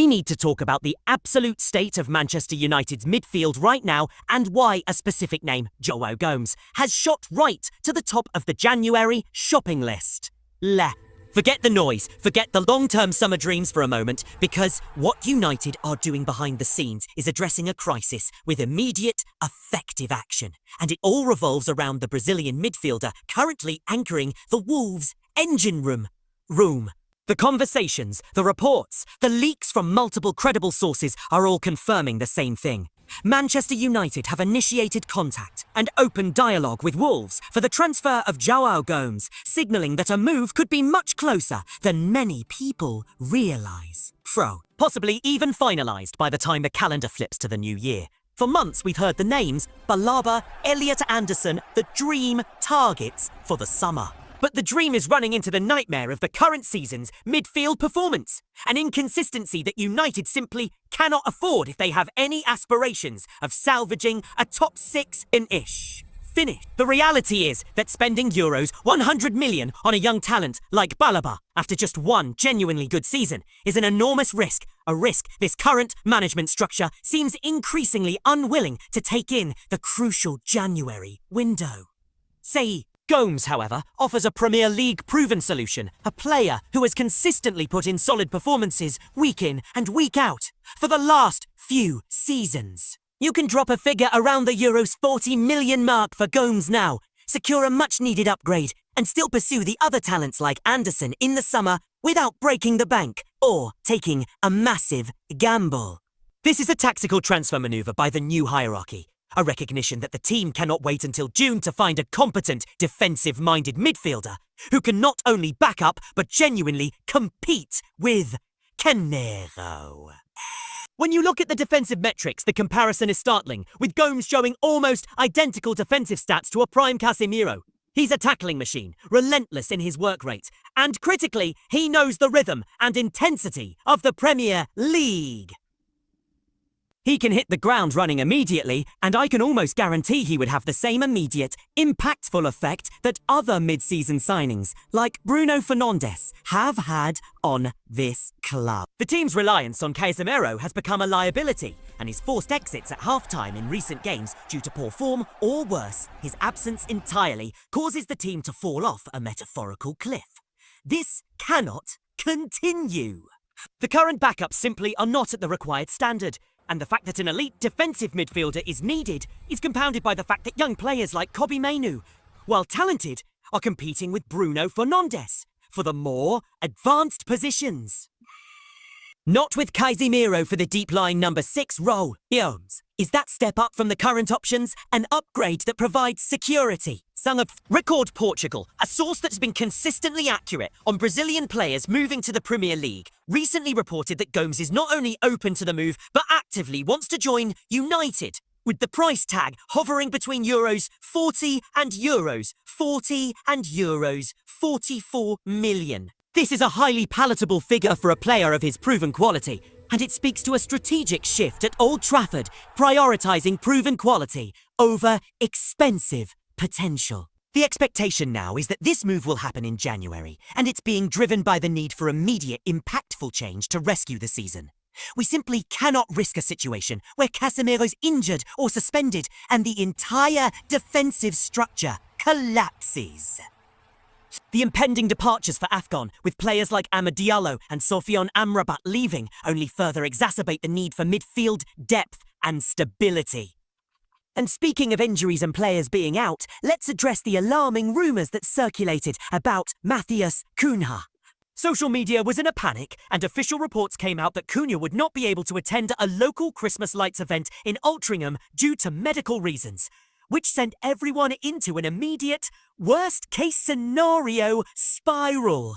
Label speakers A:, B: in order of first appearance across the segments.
A: we need to talk about the absolute state of Manchester United's midfield right now and why a specific name, João Gomes, has shot right to the top of the January shopping list. Forget the noise, forget the long-term summer dreams for a moment, because what United are doing behind the scenes is addressing a crisis with immediate, effective action. And it all revolves around the Brazilian midfielder currently anchoring the Wolves' engine room. The conversations, the reports, the leaks from multiple credible sources are all confirming the same thing. Manchester United have initiated contact and open dialogue with Wolves for the transfer of João Gomes, signalling that a move could be much closer than many people realise. Possibly even finalised by the time the calendar flips to the new year. For months we've heard the names Balaba, Elliot Anderson, the dream targets for the summer. But the dream is running into the nightmare of the current season's midfield performance, an inconsistency that United simply cannot afford if they have any aspirations of salvaging a top 6-ish finish. The reality is that spending euros 100 million on a young talent like Balaba after just one genuinely good season is an enormous risk, a risk this current management structure seems increasingly unwilling to take in the crucial January window. Gomes, however, offers a Premier League proven solution, a player who has consistently put in solid performances week in and week out for the last few seasons. You can drop a figure around the Euros 40 million mark for Gomes now, secure a much-needed upgrade, and still pursue the other talents like Anderson in the summer without breaking the bank or taking a massive gamble. This is a tactical transfer manoeuvre by the new hierarchy. A recognition that the team cannot wait until June to find a competent, defensive-minded midfielder who can not only back up but genuinely compete with Canero. When you look at the defensive metrics, the comparison is startling, with Gomes showing almost identical defensive stats to a prime Casemiro. He's a tackling machine, relentless in his work rate, and critically, he knows the rhythm and intensity of the Premier League. He can hit the ground running immediately, and I can almost guarantee he would have the same immediate, impactful effect that other mid-season signings, like Bruno Fernandes, have had on this club. The team's reliance on Casemiro has become a liability, and his forced exits at half-time in recent games due to poor form, or worse, his absence entirely, causes the team to fall off a metaphorical cliff. This cannot continue. The current backups simply are not at the required standard, and the fact that an elite defensive midfielder is needed is compounded by the fact that young players like Kobbie Mainoo, while talented, are competing with Bruno Fernandes for the more advanced positions. Not with Casemiro for the deep-lying number 6 role. Gomes, is that step up from the current options an upgrade that provides security? Sung of Record Portugal, a source that's been consistently accurate on Brazilian players moving to the Premier League, recently reported that Gomes is not only open to the move, but actively wants to join United, with the price tag hovering between euros 40 and euros 44 million. This is a highly palatable figure for a player of his proven quality, and it speaks to a strategic shift at Old Trafford, prioritising proven quality over expensive potential. The expectation now is that this move will happen in January, and it's being driven by the need for immediate, impactful change to rescue the season. We simply cannot risk a situation where Casemiro's injured or suspended and the entire defensive structure collapses. The impending departures for AFCON, with players like Amad Diallo and Sofiane Amrabat leaving, only further exacerbate the need for midfield depth and stability. And speaking of injuries and players being out, let's address the alarming rumours that circulated about Matheus Cunha. Social media was in a panic, and official reports came out that Cunha would not be able to attend a local Christmas lights event in Altrincham due to medical reasons, which sent everyone into an immediate, worst-case scenario spiral.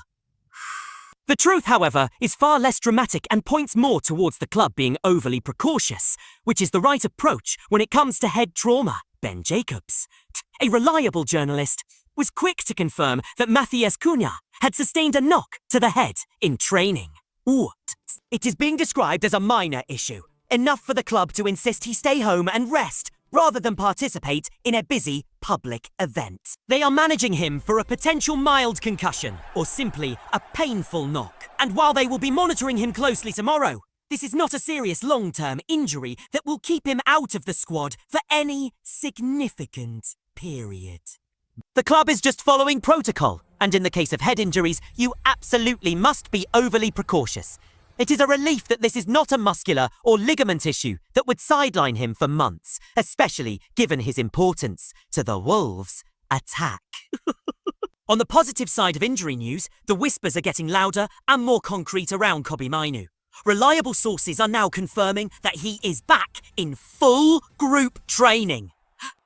A: The truth, however, is far less dramatic and points more towards the club being overly precautious, which is the right approach when it comes to head trauma. Ben Jacobs, a reliable journalist, was quick to confirm that Matheus Cunha had sustained a knock to the head in training. It is being described as a minor issue, enough for the club to insist he stay home and rest, rather than participate in a busy public event. They are managing him for a potential mild concussion, or simply a painful knock. And while they will be monitoring him closely tomorrow, This is not a serious long-term injury that will keep him out of the squad for any significant period. The club is just following protocol, and in the case of head injuries, you absolutely must be overly precautious. It is a relief that this is not a muscular or ligament issue that would sideline him for months, especially given his importance to the Wolves' attack. On the positive side of injury news, the whispers are getting louder and more concrete around Kobbie Mainoo. Reliable sources are now confirming that he is back in full group training.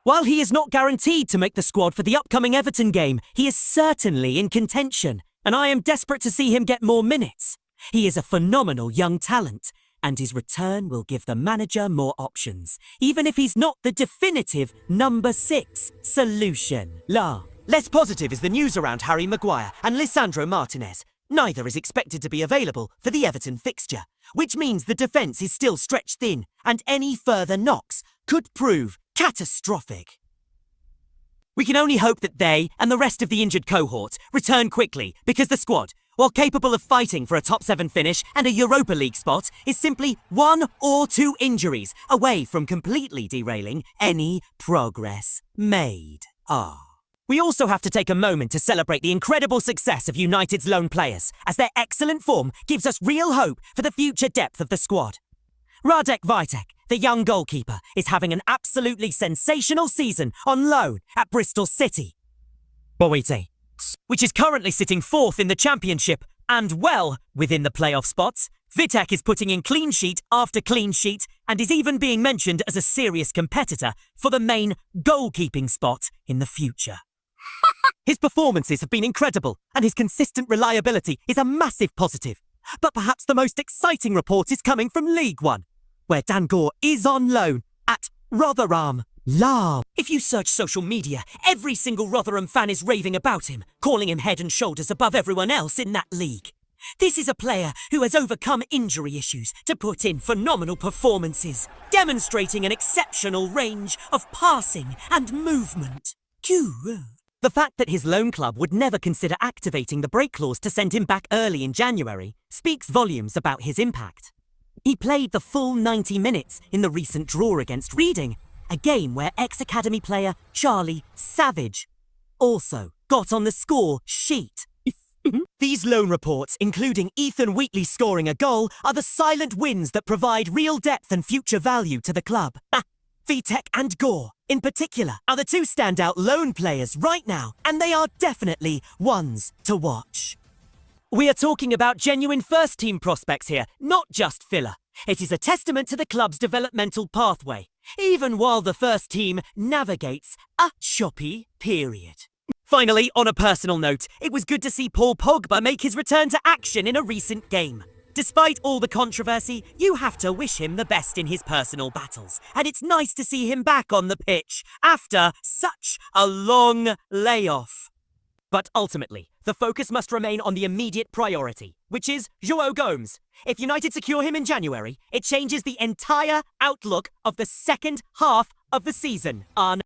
A: While he is not guaranteed to make the squad for the upcoming Everton game, he is certainly in contention, and I am desperate to see him get more minutes. He is a phenomenal young talent, and his return will give the manager more options, even if he's not the definitive number 6 solution. Less positive is the news around Harry Maguire and Lisandro Martinez. Neither is expected to be available for the Everton fixture, which means the defence is still stretched thin, and any further knocks could prove catastrophic. We can only hope that they and the rest of the injured cohort return quickly, because the squad, while capable of fighting for a top 7 finish and a Europa League spot, is simply 1 or 2 injuries away from completely derailing any progress made. We also have to take a moment to celebrate the incredible success of United's lone players, as their excellent form gives us real hope for the future depth of the squad. Radek Vitek, the young goalkeeper, is having an absolutely sensational season on loan at Bristol City, which is currently sitting 4th in the Championship and well within the playoff spots. Vitek is putting in clean sheet after clean sheet and is even being mentioned as a serious competitor for the main goalkeeping spot in the future. His performances have been incredible, and his consistent reliability is a massive positive. But perhaps the most exciting report is coming from League One, where Dan Gore is on loan at Rotherham. If you search social media, every single Rotherham fan is raving about him, calling him head and shoulders above everyone else in that league. This is a player who has overcome injury issues to put in phenomenal performances, demonstrating an exceptional range of passing and movement. The fact that his loan club would never consider activating the break clause to send him back early in January speaks volumes about his impact. He played the full 90 minutes in the recent draw against Reading, a game where ex-academy player Charlie Savage also got on the score sheet. These loan reports, including Ethan Wheatley scoring a goal, are the silent wins that provide real depth and future value to the club. Vitek and Gore, in particular, are the 2 standout loan players right now, and they are definitely ones to watch. We are talking about genuine first-team prospects here, not just filler. It is a testament to the club's developmental pathway, even while the first team navigates a choppy period. Finally, on a personal note, it was good to see Paul Pogba make his return to action in a recent game. Despite all the controversy, you have to wish him the best in his personal battles, and it's nice to see him back on the pitch after such a long layoff. But ultimately, the focus must remain on the immediate priority, which is João Gomes. If United secure him in January, it changes the entire outlook of the second half of the season.